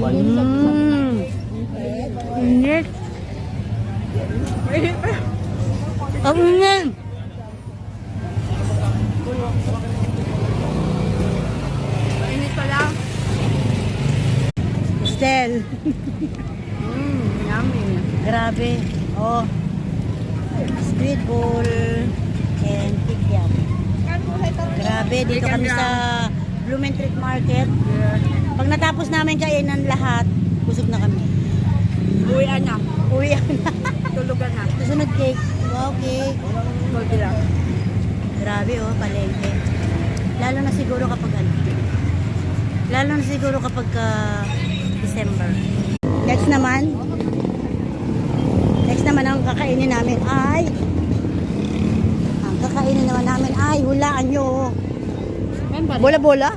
Init. Ang init. Init pa lang. Estel. Yummy. Grabe. Oh. Squid ball and pigyam. Grabe, dito kami sa Blooming Street Market. Pag natapos namin kainan lahat, busog na kami. Uwian na. Uwi na. Tulugan na. Susunod cake. Wow, cake. Konti lang. Grabe oh, palengke. Lalo na siguro kapag ano. Lalo na siguro kapag December. Next naman ang kakainin namin ay hulaan nyo. Bola-bola?